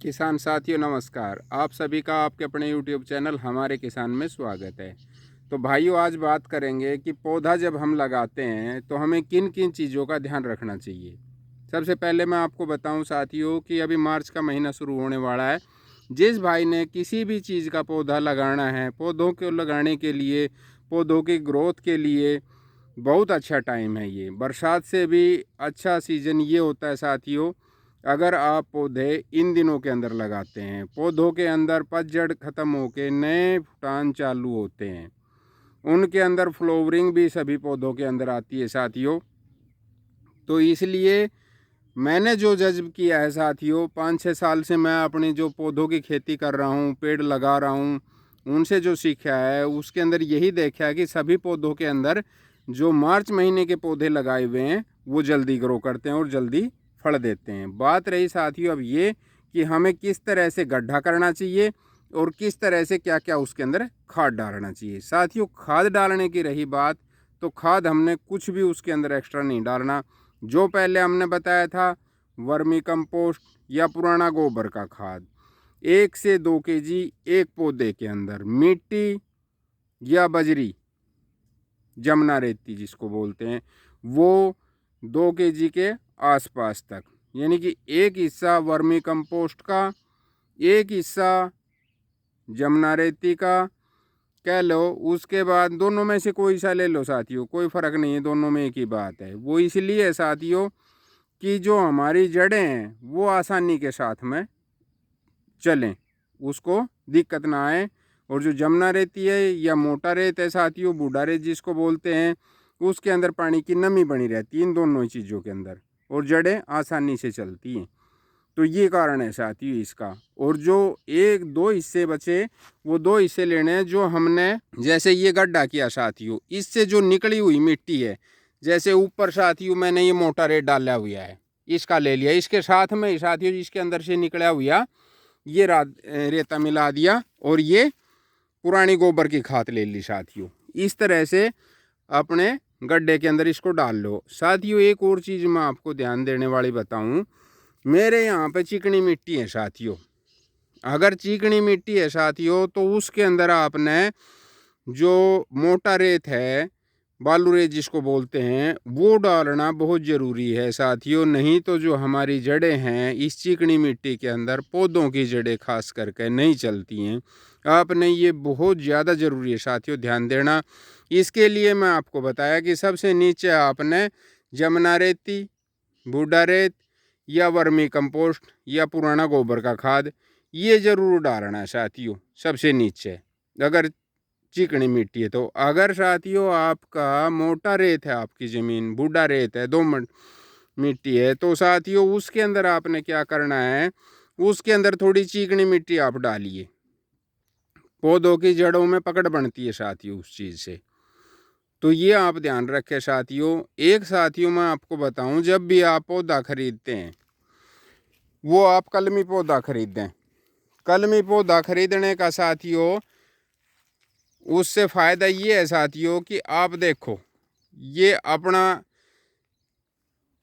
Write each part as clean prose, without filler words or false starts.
किसान साथियों नमस्कार। आप सभी का आपके अपने YouTube चैनल हमारे किसान में स्वागत है। तो भाइयों, आज बात करेंगे कि पौधा जब हम लगाते हैं तो हमें किन किन चीज़ों का ध्यान रखना चाहिए। सबसे पहले मैं आपको बताऊं साथियों कि अभी मार्च का महीना शुरू होने वाला है। जिस भाई ने किसी भी चीज़ का पौधा लगाना है, पौधों को लगाने के लिए, पौधों की ग्रोथ के लिए बहुत अच्छा टाइम है। ये बरसात से भी अच्छा सीज़न ये होता है साथियों। अगर आप पौधे इन दिनों के अंदर लगाते हैं, पौधों के अंदर पतझड़ ख़त्म होकर नए फुटान चालू होते हैं, उनके अंदर फ्लावरिंग भी सभी पौधों के अंदर आती है साथियों। तो इसलिए मैंने जो जज्ब किया है साथियों, 5-6 साल से मैं अपनी जो पौधों की खेती कर रहा हूँ, पेड़ लगा रहा हूँ, उनसे जो सीखा है उसके अंदर यही देखा है कि सभी पौधों के अंदर जो मार्च महीने के पौधे लगाए हुए हैं वो जल्दी ग्रो करते हैं और जल्दी फल देते हैं। बात रही साथियों अब ये कि हमें किस तरह से गड्ढा करना चाहिए और किस तरह से क्या क्या उसके अंदर खाद डालना चाहिए। साथियों, खाद डालने की रही बात, तो खाद हमने कुछ भी उसके अंदर एक्स्ट्रा नहीं डालना। जो पहले हमने बताया था, वर्मी कंपोस्ट या पुराना गोबर का खाद 1 से 2 केजी एक पौधे के अंदर, मिट्टी या बजरी, जमुना रेती जिसको बोलते हैं, वो 2 केजी के आसपास तक, यानी कि एक हिस्सा वर्मी कंपोस्ट का, एक हिस्सा जमुना रेती का कह लो। उसके बाद दोनों में से कोई सा ले लो साथियों, कोई फ़र्क नहीं है, दोनों में एक ही बात है। वो इसलिए है साथियों कि जो हमारी जड़ें हैं वो आसानी के साथ में चलें, उसको दिक्कत ना आए। और जो जमुना रेती है या मोटा रेत है साथियों, बूढ़ा रेत जिसको बोलते हैं, उसके अंदर पानी की नमी बनी रहती है इन दोनों ही चीज़ों के अंदर, और जड़ें आसानी से चलती हैं। तो ये कारण है साथियों इसका। और जो 1-2 हिस्से बचे, वो 2 हिस्से लेने हैं जो हमने, जैसे ये गड्ढा किया साथियों, इससे जो निकली हुई मिट्टी है, जैसे ऊपर साथियों मैंने ये मोटा रेत डाला हुआ है, इसका ले लिया, इसके साथ में साथियों इसके अंदर से निकला हुआ ये रेता मिला दिया और ये पुरानी गोबर की खाद ले ली साथियों। इस तरह से अपने गड्ढे के अंदर इसको डाल लो साथियों। एक और चीज़ मैं आपको ध्यान देने वाली बताऊं, मेरे यहाँ पे चिकनी मिट्टी है साथियों। अगर चिकनी मिट्टी है साथियों तो उसके अंदर आपने जो मोटा रेत है, बालू रेत जिसको बोलते हैं, वो डालना बहुत ज़रूरी है साथियों। नहीं तो जो हमारी जड़ें हैं इस चिकनी मिट्टी के अंदर, पौधों की जड़ें खास करके नहीं चलती हैं। आपने ये बहुत ज़्यादा ज़रूरी है साथियों, ध्यान देना। इसके लिए मैं आपको बताया कि सबसे नीचे आपने जमुना रेती, बूढ़ा रेत या वर्मी कंपोस्ट या पुराना गोबर का खाद ये ज़रूर डालना है साथियों सबसे नीचे, अगर चिकनी मिट्टी है तो। अगर साथियों आपका मोटा रेत है, आपकी ज़मीन बूढ़ा रेत है, दोमट मिट्टी है, तो साथियों उसके अंदर आपने क्या करना है, उसके अंदर थोड़ी चिकनी मिट्टी आप डालिए। पौधों की जड़ों में पकड़ बनती है साथियों उस चीज़ से। तो ये आप ध्यान रखें साथियों। एक साथियों मैं आपको बताऊं, जब भी आप पौधा खरीदते हैं वो आप कलमी पौधा खरीदें। कलमी पौधा खरीदने का साथियों उससे फ़ायदा ये है साथियों कि आप देखो, ये अपना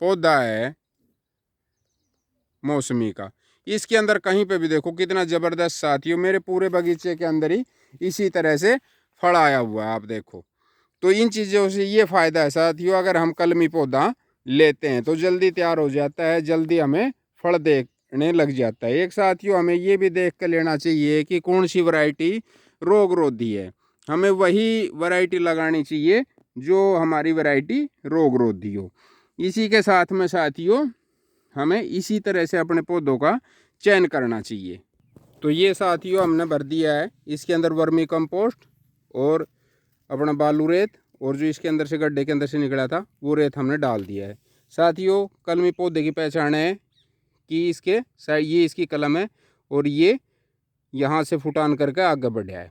पौधा है मौसमी का, इसके अंदर कहीं पे भी देखो कितना ज़बरदस्त साथियों, मेरे पूरे बगीचे के अंदर ही इसी तरह से फल आया हुआ है, आप देखो। तो इन चीज़ों से ये फ़ायदा है साथियों, अगर हम कलमी पौधा लेते हैं तो जल्दी तैयार हो जाता है, जल्दी हमें फल देने लग जाता है। एक साथियों हमें ये भी देख कर लेना चाहिए कि कौन सी वैरायटी रोगरोधी है, हमें वही वैरायटी लगानी चाहिए जो हमारी वैरायटी रोगरोधी हो। इसी के साथ में साथियों हमें इसी तरह से अपने पौधों का चयन करना चाहिए। तो ये साथियों हमने भर दिया है इसके अंदर वर्मी कंपोस्ट और अपना बालू रेत, और जो इसके अंदर से गड्ढे के अंदर से निकला था वो रेत हमने डाल दिया है साथियों। कलमी पौधे की पहचान है कि इसके ये इसकी कलम है और ये यहाँ से फुटान करके आगे बढ़ा है।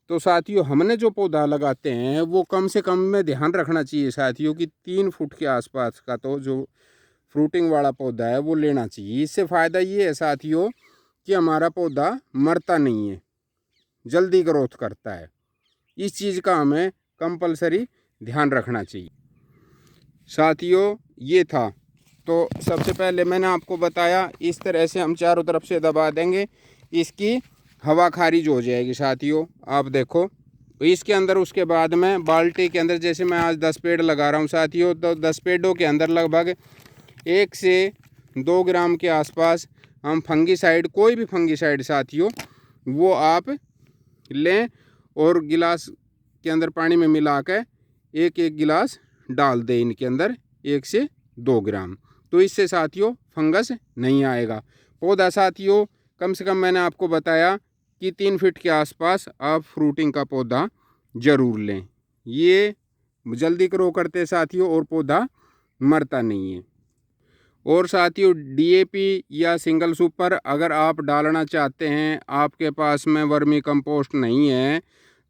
तो साथियों हमने जो पौधा लगाते हैं वो कम से कम में ध्यान रखना चाहिए साथियों कि 3 फुट के आसपास का तो जो फ्रूटिंग वाला पौधा है वो लेना चाहिए। इससे फ़ायदा ये है साथियों कि हमारा पौधा मरता नहीं है, जल्दी ग्रोथ करता है। इस चीज़ का हमें कंपलसरी ध्यान रखना चाहिए साथियों। ये था तो सबसे पहले मैंने आपको बताया इस तरह से हम चारों तरफ से दबा देंगे, इसकी हवा खारिज हो जाएगी साथियों। आप देखो इसके अंदर, उसके बाद में बाल्टी के अंदर, जैसे मैं आज 10 पेड़ लगा रहा हूँ साथियों, तो 10 पेड़ों के अंदर लगभग 1 से 2 ग्राम के आसपास हम फंगीसाइड, कोई भी फंगीसाइड साथियों, वो आप लें और गिलास के अंदर पानी में मिला कर एक गिलास डाल दें इनके अंदर, 1 से 2 ग्राम। तो इससे साथियों फंगस नहीं आएगा। पौधा साथियों कम से कम मैंने आपको बताया कि 3 फीट के आसपास आप फ्रूटिंग का पौधा ज़रूर लें। ये जल्दी ग्रो करते साथियों और पौधा मरता नहीं है। और साथियों डीएपी या सिंगल सुपर अगर आप डालना चाहते हैं, आपके पास में वर्मी कंपोस्ट नहीं है,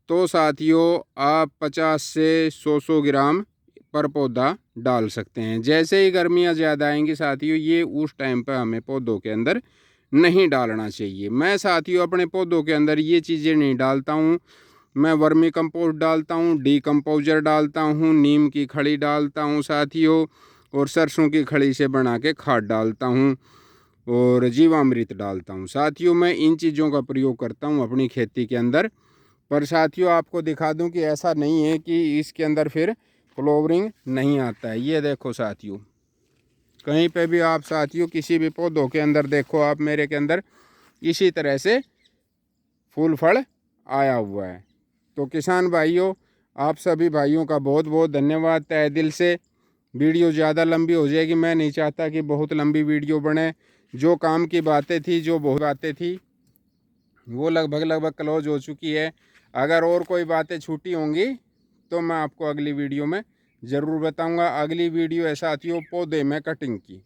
तो साथियों आप 50 से 100 ग्राम पर पौधा डाल सकते हैं। जैसे ही गर्मियां ज़्यादा आएंगी साथियों, ये उस टाइम पर हमें पौधों के अंदर नहीं डालना चाहिए। मैं साथियों अपने पौधों के अंदर ये चीज़ें नहीं डालता हूँ। मैं वर्मी कंपोस्ट डालता हूँ, डीकम्पोजर डालता हूँ, नीम की खड़ी डालता हूँ साथियों, और सरसों की खड़ी से बना के खाद डालता हूँ, और जीवामृत डालता हूँ साथियों। मैं इन चीज़ों का प्रयोग करता हूँ अपनी खेती के अंदर। पर साथियों आपको दिखा दूं कि ऐसा नहीं है कि इसके अंदर फिर फ्लावरिंग नहीं आता है। ये देखो साथियों, कहीं पे भी आप साथियों किसी भी पौधों के अंदर देखो, आप मेरे के अंदर इसी तरह से फूल फल आया हुआ है। तो किसान भाइयों, आप सभी भाइयों का बहुत बहुत धन्यवाद तहे दिल से। वीडियो ज़्यादा लंबी हो जाएगी, मैं नहीं चाहता कि बहुत लंबी वीडियो बने। जो काम की बातें थी, जो बहुत बातें थी, वो लगभग क्लोज हो चुकी है। अगर और कोई बातें छूटी होंगी तो मैं आपको अगली वीडियो में ज़रूर बताऊंगा। अगली वीडियो है साथियों पौधे में कटिंग की।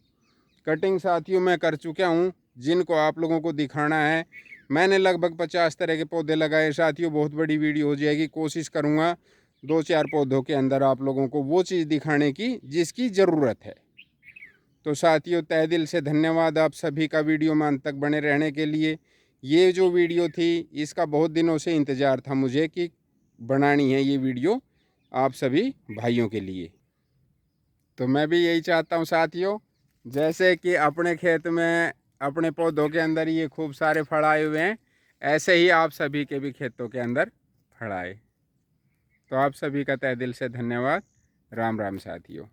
कटिंग साथियों मैं कर चुका हूँ, जिनको आप लोगों को दिखाना है। मैंने लगभग 50 तरह के पौधे लगाए साथियों। बहुत बड़ी वीडियो हो जाएगी, कोशिश करूँगा 2-4 पौधों के अंदर आप लोगों को वो चीज़ दिखाने की जिसकी ज़रूरत है। तो साथियों तहे दिल से धन्यवाद आप सभी का वीडियो में अंत तक बने रहने के लिए। ये जो वीडियो थी इसका बहुत दिनों से इंतज़ार था मुझे कि बनानी है ये वीडियो आप सभी भाइयों के लिए। तो मैं भी यही चाहता हूँ साथियों, जैसे कि अपने खेत में अपने पौधों के अंदर ये खूब सारे फल आए हुए हैं, ऐसे ही आप सभी के भी खेतों के अंदर फल आए। तो आप सभी का तहे दिल से धन्यवाद। राम राम साथियों।